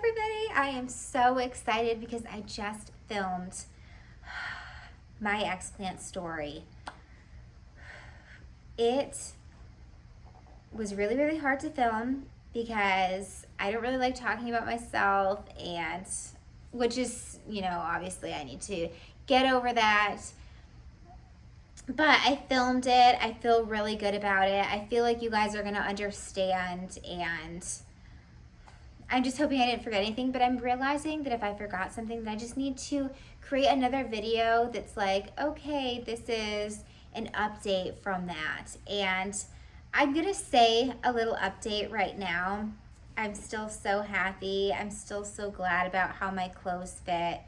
everybody. I am so excited because I just filmed my explant story. It was really, really hard to film because I don't really like talking about myself, and which is, obviously I need to get over that. But I filmed it. I feel really good about it. I feel like you guys are going to understand, and I'm just hoping I didn't forget anything, but I'm realizing that if I forgot something, that I just need to create another video that's like, okay, this is an update from that. And I'm going to say a little update right now. I'm still so happy. I'm still so glad about how my clothes fit.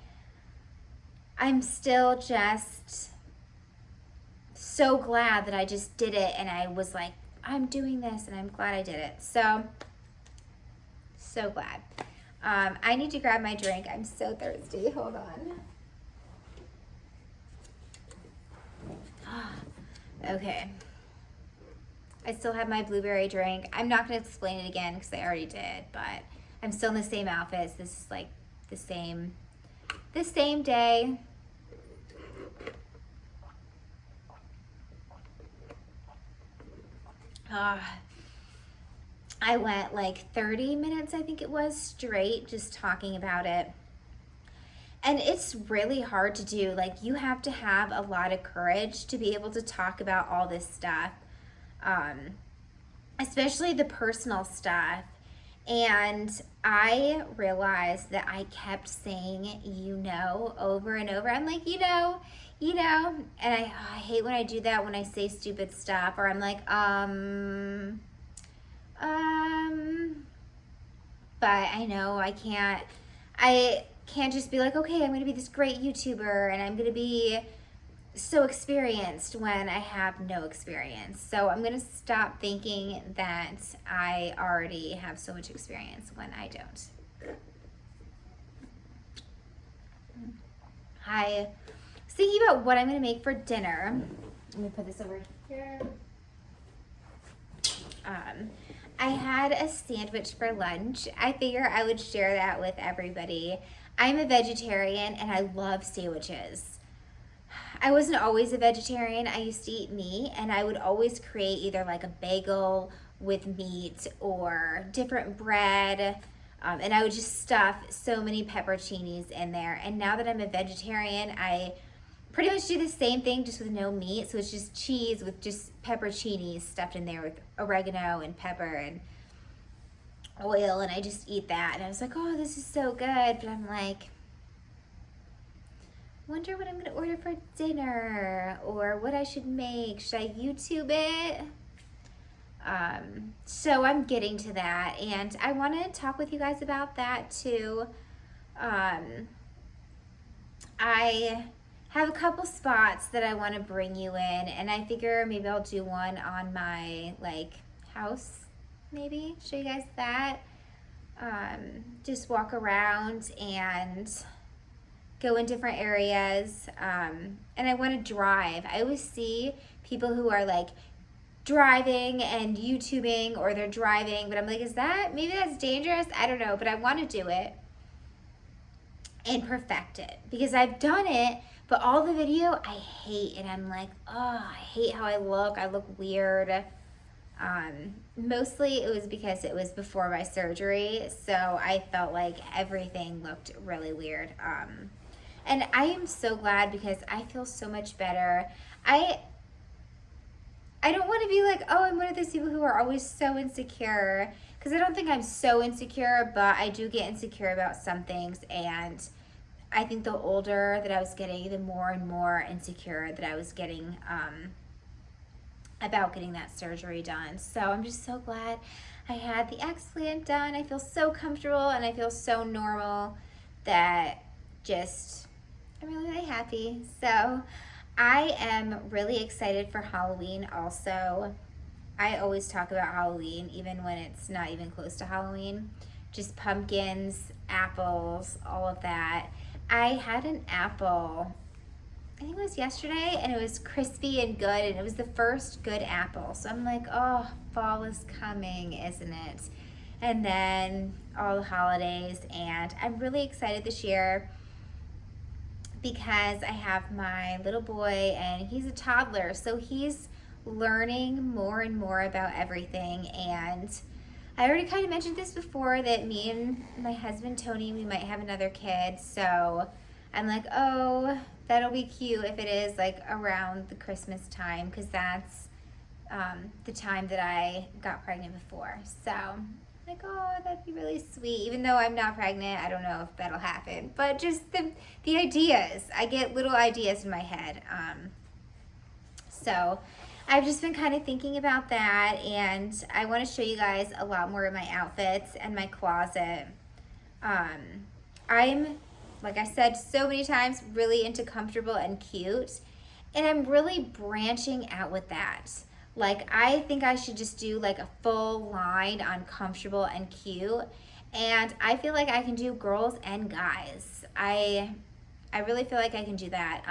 I'm still just so glad that I just did it, and I was like, I'm doing this, and I'm glad I did it. So glad. I need to grab my drink. I'm so thirsty. Hold on. Okay. I still have my blueberry drink. I'm not going to explain it again because I already did, but I'm still in the same outfits. This is like the same day. I went like 30 minutes, I think it was, straight just talking about it. And it's really hard to do. Like, you have to have a lot of courage to be able to talk about all this stuff, especially the personal stuff. And I realized that I kept saying, over and over. I'm like, and I hate when I do that, when I say stupid stuff, or I'm like, but I know I can't just be like, okay, I'm going to be this great YouTuber and I'm going to be so experienced when I have no experience. So I'm going to stop thinking that I already have so much experience when I don't. I was thinking about what I'm going to make for dinner. Let me put this over here. I had a sandwich for lunch. I figure I would share that with everybody. I'm a vegetarian and I love sandwiches. I wasn't always a vegetarian. I used to eat meat, and I would always create either like a bagel with meat or different bread. And I would just stuff so many pepperoncinis in there. And now that I'm a vegetarian, I pretty much do the same thing, just with no meat. So it's just cheese with just pepperoncinis stuffed in there with oregano and pepper and oil, and I just eat that. And I was like, oh, this is so good. But I'm like, wonder what I'm going to order for dinner, or what I should make. Should I YouTube it? So I'm getting to that, and I want to talk with you guys about that too. I have a couple spots that I want to bring you in, and I figure maybe I'll do one on my house, maybe show you guys that. Just walk around and go in different areas, and I want to drive. I always see people who are driving and YouTubing, or they're driving, but I'm like, maybe that's dangerous? I don't know, but I want to do it and perfect it, because I've done it, but all the video I hate, and I'm like, oh, I hate how I look weird. Mostly it was because it was before my surgery, so I felt like everything looked really weird. And I am so glad, because I feel so much better. I don't want to be like, oh, I'm one of those people who are always so insecure, because I don't think I'm so insecure, but I do get insecure about some things, and I think the older that I was getting, the more and more insecure that I was getting about getting that surgery done. So I'm just so glad I had the explant done. I feel so comfortable, and I feel so normal that I'm really, really happy. So I am really excited for Halloween also. I always talk about Halloween, even when it's not even close to Halloween. Just pumpkins, apples, all of that. I had an apple, I think it was yesterday, and it was crispy and good, and it was the first good apple. So I'm like, oh, fall is coming, isn't it? and then all the holidays. And I'm really excited this year because I have my little boy and he's a toddler, so he's learning more and more about everything. And I already kind of mentioned this before, that me and my husband Tony, we might have another kid. So I'm like, oh, that'll be cute if it is like around the Christmas time, because that's the time that I got pregnant before. So like, oh, that'd be really sweet. Even though I'm not pregnant, I don't know if that'll happen. But just the ideas, I get little ideas in my head. So I've just been kind of thinking about that, and I want to show you guys a lot more of my outfits and my closet. I'm, like I said so many times, really into comfortable and cute, and I'm really branching out with that. Like, I think I should just do like a full line on comfortable and cute, and I feel like I can do girls and guys. I really feel like I can do that.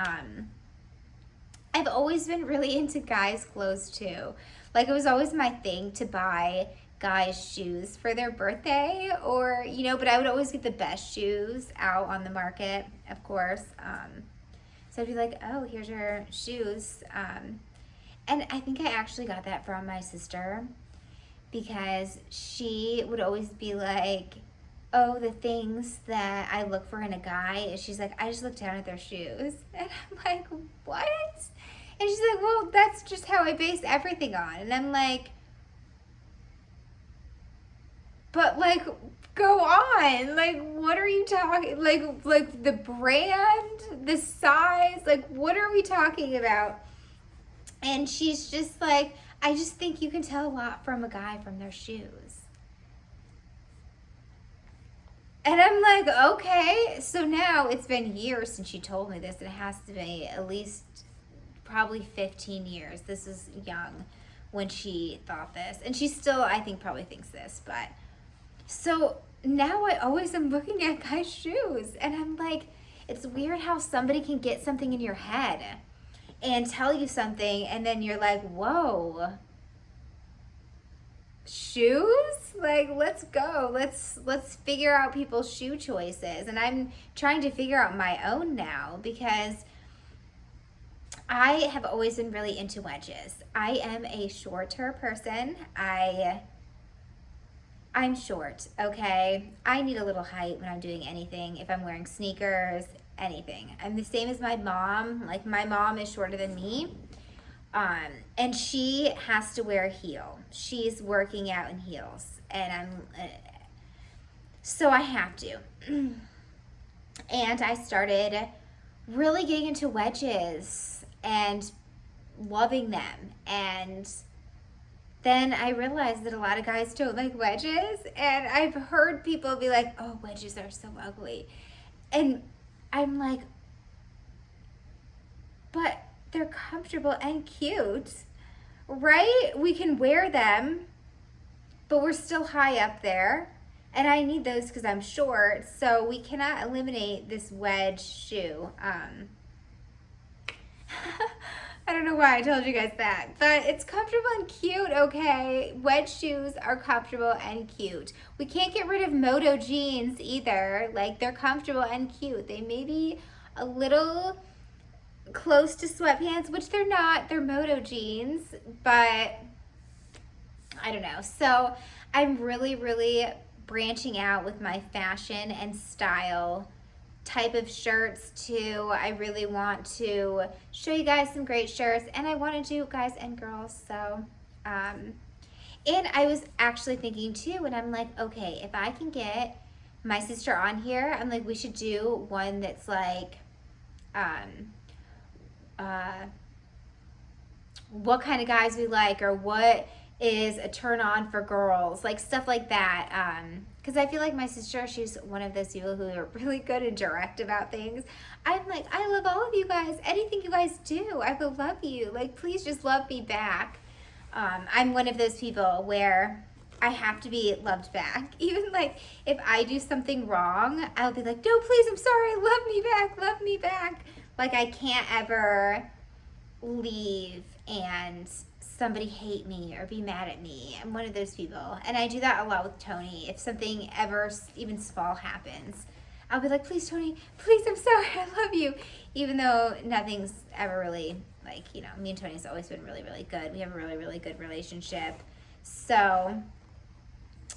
I've always been really into guys' clothes too. Like, it was always my thing to buy guys' shoes for their birthday, or, you know, but I would always get the best shoes out on the market, of course. So I'd be like, oh, here's your shoes. And I think I actually got that from my sister, because she would always be like, oh, the things that I look for in a guy, she's like, I just look down at their shoes. And I'm like, what? And she's like, well, that's just how I base everything on. And I'm like, but like, go on. Like, what are you talking? Like the brand, the size, like, what are we talking about? And she's just like, I just think you can tell a lot from a guy from their shoes. And I'm like, okay. So now it's been years since she told me this. It has to be at least probably 15 years. This is young when she thought this. And she still, I think, probably thinks this. But so now I always am looking at guys' shoes. And I'm like, it's weird how somebody can get something in your head and tell you something, and then you're like, whoa, shoes? Like, let's go. Let's figure out people's shoe choices. And I'm trying to figure out my own now, because I have always been really into wedges. I am a shorter person. I'm short, okay? I need a little height when I'm doing anything. If I'm wearing sneakers, anything. I'm the same as my mom. Like, my mom is shorter than me. And she has to wear a heel. She's working out in heels. And so I have to. And I started really getting into wedges and loving them. And then I realized that a lot of guys don't like wedges. And I've heard people be like, oh, wedges are so ugly. And I'm like, but they're comfortable and cute, right? We can wear them, but we're still high up there. And I need those because I'm short. So we cannot eliminate this wedge shoe. I don't know why I told you guys that, but it's comfortable and cute, okay? Wedge shoes are comfortable and cute. We can't get rid of moto jeans either. Like, they're comfortable and cute. They may be a little close to sweatpants, which they're not. They're moto jeans, but I don't know. So I'm really, really branching out with my fashion and style type of shirts too. I really want to show you guys some great shirts, and I want to do guys and girls. So and I was actually thinking too, and I'm like, okay, if I can get my sister on here, I'm like, we should do one that's like what kind of guys we like, or what is a turn on for girls, like stuff like that. Because I feel like my sister, she's one of those people who are really good and direct about things. I'm like, I love all of you guys. Anything you guys do, I will love you. Like, please just love me back. I'm one of those people where I have to be loved back. Even like if I do something wrong, I'll be like, no, please, I'm sorry, love me back, love me back. Like, I can't ever leave and somebody hate me or be mad at me. I'm one of those people. And I do that a lot with Tony. If something ever even small happens, I'll be like, please, Tony, please, I'm sorry, I love you. Even though nothing's ever really, like, you know, me and Tony's always been really, really good. We have a really, really good relationship. So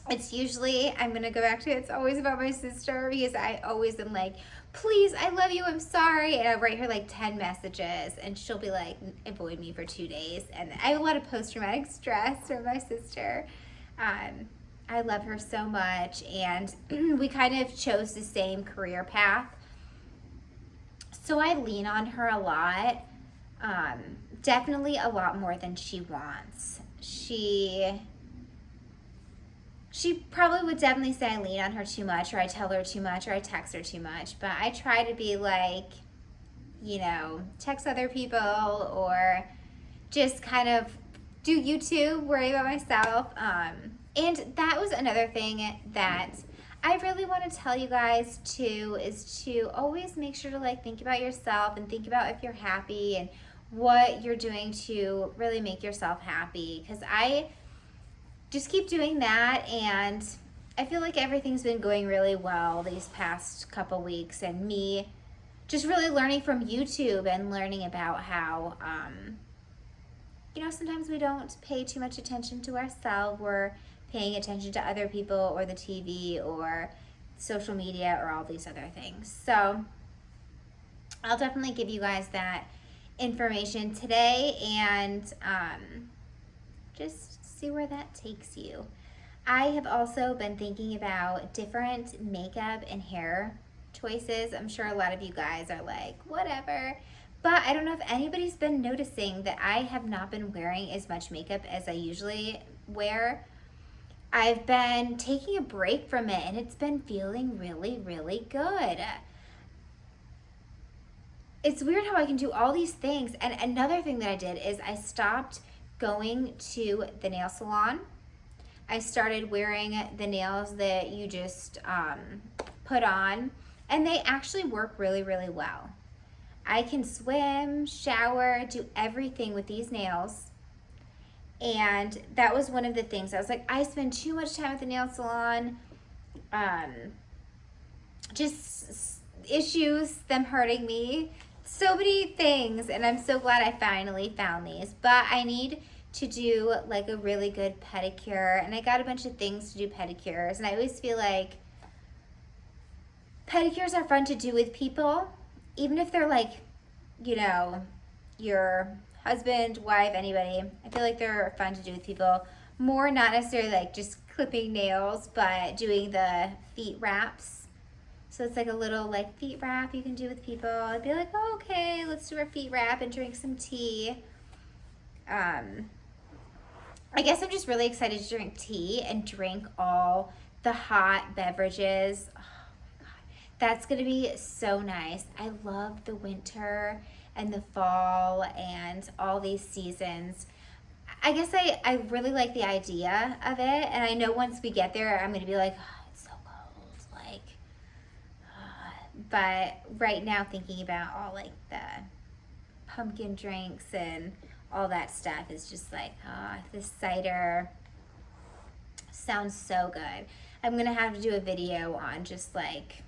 it's usually, I'm going to go back to it, it's always about my sister, because I always am like, please, I love you, I'm sorry. And I write her like 10 messages, and she'll be like, avoid me for 2 days. And I have a lot of post-traumatic stress from my sister. I love her so much, and we kind of chose the same career path. So I lean on her a lot, definitely a lot more than she wants. She probably would definitely say I lean on her too much, or I tell her too much, or I text her too much. But I try to be like, you know, text other people, or just kind of do YouTube, worry about myself. And that was another thing that I really want to tell you guys too, is to always make sure to like think about yourself and think about if you're happy and what you're doing to really make yourself happy. Because I just keep doing that, and I feel like everything's been going really well these past couple weeks, and me just really learning from YouTube and learning about how, you know, sometimes we don't pay too much attention to ourselves. We're paying attention to other people or the TV or social media or all these other things. So I'll definitely give you guys that information today, and just see where that takes you. I have also been thinking about different makeup and hair choices. I'm sure a lot of you guys are like, whatever. But I don't know if anybody's been noticing that I have not been wearing as much makeup as I usually wear. I've been taking a break from it, and it's been feeling really, really good. It's weird how I can do all these things. And another thing that I did is I stopped going to the nail salon. I started wearing the nails that you just put on, and they actually work really, really well. I can swim, shower, do everything with these nails. And that was one of the things. I was like, I spend too much time at the nail salon. Just issues, them hurting me. So many things. And I'm so glad I finally found these. But I need to do like a really good pedicure. And I got a bunch of things to do pedicures. And I always feel like pedicures are fun to do with people. Even if they're like, you know, your husband, wife, anybody. I feel like they're fun to do with people. More not necessarily like just clipping nails, but doing the feet wraps. So it's like a little like feet wrap you can do with people. I'd be like, oh, okay, let's do our feet wrap and drink some tea. I guess I'm just really excited to drink tea and drink all the hot beverages. Oh my God. That's going to be so nice. I love the winter and the fall and all these seasons. I guess I really like the idea of it, and I know once we get there, I'm going to be like, oh, it's so cold, like, but right now thinking about all like the pumpkin drinks and all that stuff is just like, this cider sounds so good. I'm going to have to do a video on just like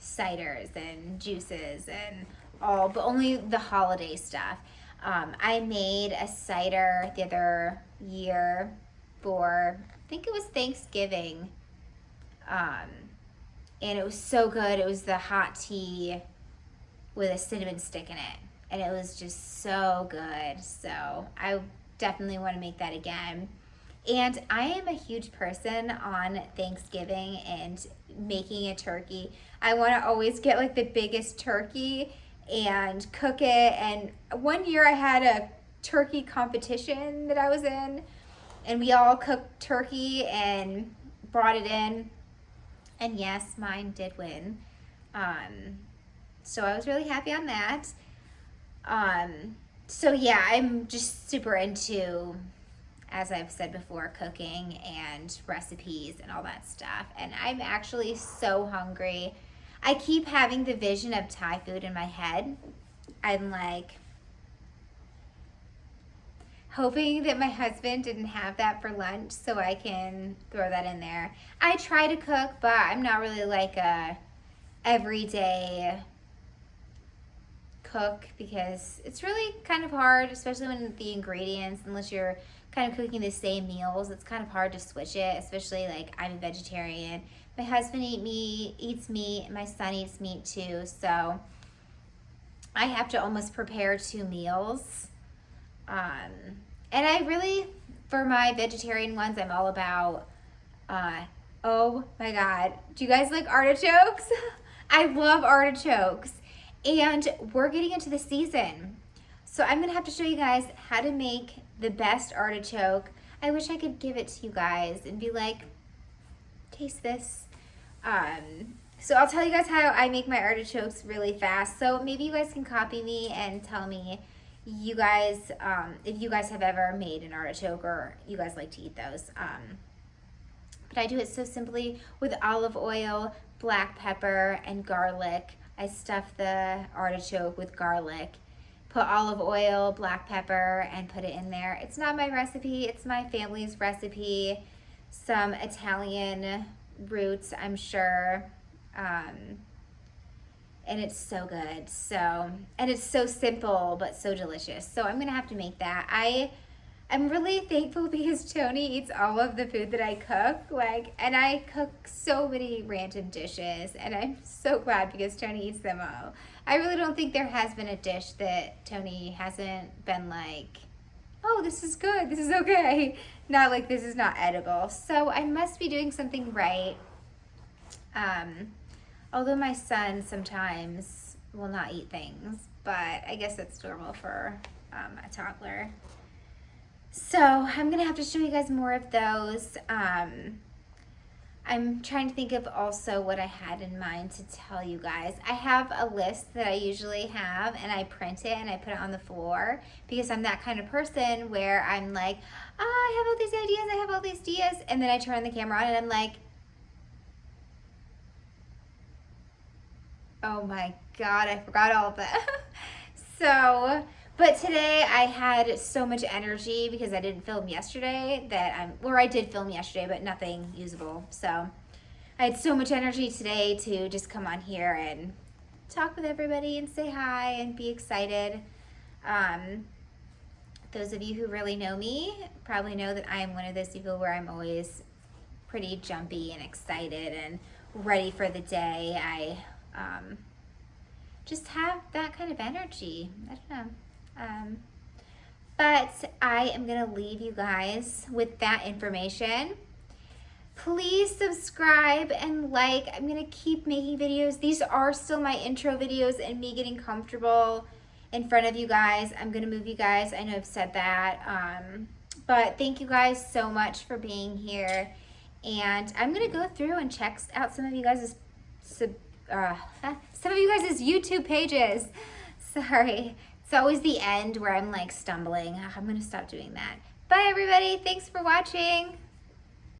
ciders and juices and all, but only the holiday stuff. I made a cider the other year for, I think it was Thanksgiving, and it was so good. It was the hot tea with a cinnamon stick in it, and it was just so good. So I definitely want to make that again. And I am a huge person on Thanksgiving and making a turkey. I want to always get like the biggest turkey and cook it. And one year I had a turkey competition that I was in, and we all cooked turkey and brought it in. And yes, mine did win. So I was really happy on that. So yeah, I'm just super into, as I've said before, cooking and recipes and all that stuff. And I'm actually so hungry. I keep having the vision of Thai food in my head. I'm like, hoping that my husband didn't have that for lunch so I can throw that in there. I try to cook, but I'm not really like a everyday cook because it's really kind of hard, especially when the ingredients, unless you're kind of cooking the same meals, it's kind of hard to switch it, especially like I'm a vegetarian. My husband eats meat, and my son eats meat too, so I have to almost prepare 2 meals. And I really, for my vegetarian ones, I'm all about, oh my God, do you guys like artichokes? I love artichokes. And we're getting into the season. So I'm going to have to show you guys how to make the best artichoke. I wish I could give it to you guys and be like, taste this. So I'll tell you guys how I make my artichokes really fast. So maybe you guys can copy me and tell me you guys, if you guys have ever made an artichoke or you guys like to eat those. But I do it so simply with olive oil, black pepper, and garlic. I stuff the artichoke with garlic, put olive oil, black pepper, and put it in there. It's not my recipe, it's my family's recipe. Some Italian roots, I'm sure. And it's so good. So, and it's so simple, but so delicious. So I'm gonna have to make that. I'm really thankful because Tony eats all of the food that I cook, and I cook so many random dishes, and I'm so glad because Tony eats them all. I really don't think there has been a dish that Tony hasn't been like, oh, this is good, this is okay. Not like this is not edible. So I must be doing something right. Although my son sometimes will not eat things, but I guess that's normal for a toddler. So I'm going to have to show you guys more of those. I'm trying to think of also what I had in mind to tell you guys. I have a list that I usually have, and I print it and I put it on the floor because I'm that kind of person where I'm like, oh, I have all these ideas, and then I turn the camera on and I'm like, oh my God, I forgot all of that. But today I had so much energy because I didn't film yesterday I did film yesterday, but nothing usable. So I had so much energy today to just come on here and talk with everybody and say hi and be excited. Those of you who really know me probably know that I am one of those people where I'm always pretty jumpy and excited and ready for the day. I just have that kind of energy. I don't know. But I am going to leave you guys with that information. Please subscribe and like. I'm going to keep making videos. These are still my intro videos and me getting comfortable in front of you guys. I'm going to move you guys. I know I've said that. But thank you guys so much for being here. And I'm going to go through and check out some of you guys' YouTube pages. Sorry. It's always the end where I'm like stumbling. I'm going to stop doing that. Bye, everybody. Thanks for watching.